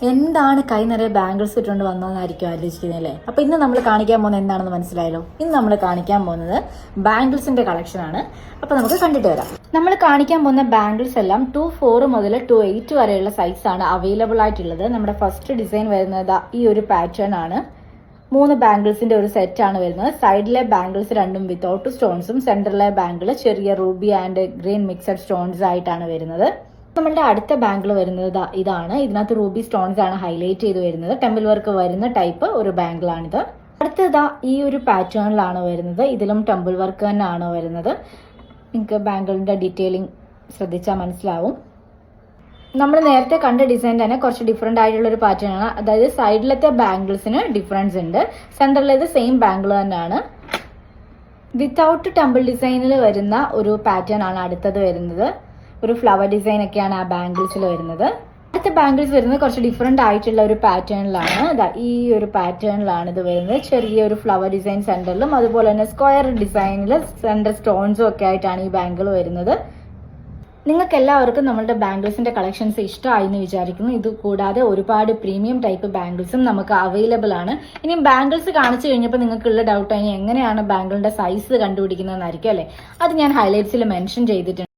എന്താണ് കൈ നിറയെ ബാംഗിൾസ് ഇട്ടുകൊണ്ട് വന്നതെന്നായിരിക്കും ആലോചിക്കുന്നത് അല്ലേ? അപ്പോൾ ഇന്ന് നമ്മൾ കാണിക്കാൻ പോകുന്നത് എന്താണെന്ന് മനസ്സിലായല്ലോ. ഇന്ന് നമ്മൾ കാണിക്കാൻ പോകുന്നത് ബാംഗിൾസിന്റെ കളക്ഷൻ ആണ്. അപ്പോൾ നമുക്ക് കണ്ടിട്ട് വരാം. നമ്മൾ കാണിക്കാൻ പോകുന്ന ബാംഗിൾസ് എല്ലാം 2-4 മുതൽ 2-8 വരെയുള്ള സൈസാണ് അവൈലബിൾ ആയിട്ടുള്ളത്. നമ്മുടെ ഫസ്റ്റ് ഡിസൈൻ വരുന്നത് ഈ ഒരു പാറ്റേൺ ആണ്. 3 ബാംഗിൾസിന്റെ ഒരു സെറ്റ് ആണ് വരുന്നത്. സൈഡിലെ ബാംഗിൾസ് രണ്ടും വിത്തൗട്ട് സ്റ്റോൺസും, സെന്ററിലെ ബാംഗിൾ ചെറിയ Ruby and green mixed stones ആയിട്ടാണ് വരുന്നത്. നമ്മളുടെ അടുത്ത ബാംഗിൾ വരുന്നത് ഇതാണ്. ഇതിനകത്ത് റൂബി സ്റ്റോൺസ് ആണ് ഹൈലൈറ്റ് ചെയ്ത് വരുന്നത്. ടെമ്പിൾ വർക്ക് വരുന്ന ടൈപ്പ് ഒരു ബാംഗിളാണിത്. അടുത്തതാ ഈ ഒരു പാറ്റേണിലാണ് വരുന്നത്. ഇതിലും ടെമ്പിൾ വർക്ക് തന്നെയാണ് വരുന്നത്. നിങ്ങൾക്ക് ബാംഗിളിന്റെ ഡീറ്റെയിലിംഗ് ശ്രദ്ധിച്ചാൽ മനസ്സിലാവും. നമ്മൾ നേരത്തെ കണ്ട ഡിസൈൻ തന്നെ കുറച്ച് ഡിഫറെന്റ് ആയിട്ടുള്ള ഒരു പാറ്റേൺ ആണ്. അതായത് സൈഡിലത്തെ ബാംഗിൾസിന് ഡിഫറൻസ് ഉണ്ട്, സെന്ററിലേത് സെയിം ബാംഗിൾ തന്നെയാണ്. വിത്തൗട്ട് ടെമ്പിൾ ഡിസൈനിൽ വരുന്ന ഒരു പാറ്റേൺ ആണ് അടുത്തത് വരുന്നത്. ഒരു ഫ്ലവർ ഡിസൈൻ ഒക്കെയാണ് ആ ബാംഗിൾസിൽ വരുന്നത്. അടുത്ത ബാംഗിൾസ് വരുന്നത് കുറച്ച് ഡിഫറെന്റ് ആയിട്ടുള്ള ഒരു പാറ്റേണിലാണ്. ഈ ഒരു പാറ്റേണിലാണ് ഇത് വരുന്നത്. ചെറിയൊരു ഫ്ലവർ ഡിസൈൻ സെന്ററിലും അതുപോലെ തന്നെ സ്ക്വയർ ഡിസൈനിൽ സെന്റർ സ്റ്റോൺസും ഒക്കെ ആയിട്ടാണ് ഈ ബാംഗിൾ വരുന്നത്. നിങ്ങൾക്ക് എല്ലാവർക്കും നമ്മളുടെ ബാംഗിൾസിന്റെ കളക്ഷൻസ് ഇഷ്ടമായി എന്ന് വിചാരിക്കുന്നു. ഇത് കൂടാതെ ഒരുപാട് പ്രീമിയം ടൈപ്പ് ബാംഗിൾസും നമുക്ക് അവൈലബിൾ ആണ്. ഇനി ബാംഗിൾസ് കാണിച്ചു കഴിഞ്ഞപ്പോൾ നിങ്ങൾക്കുള്ള ഡൗട്ട് എങ്ങനെയാണ് ബാംഗിളിന്റെ സൈസ് കണ്ടുപിടിക്കുന്നതെന്നായിരിക്കും അല്ലേ? അത് ഞാൻ ഹൈലൈറ്റ്സിൽ മെൻഷൻ ചെയ്തിട്ടുണ്ട്.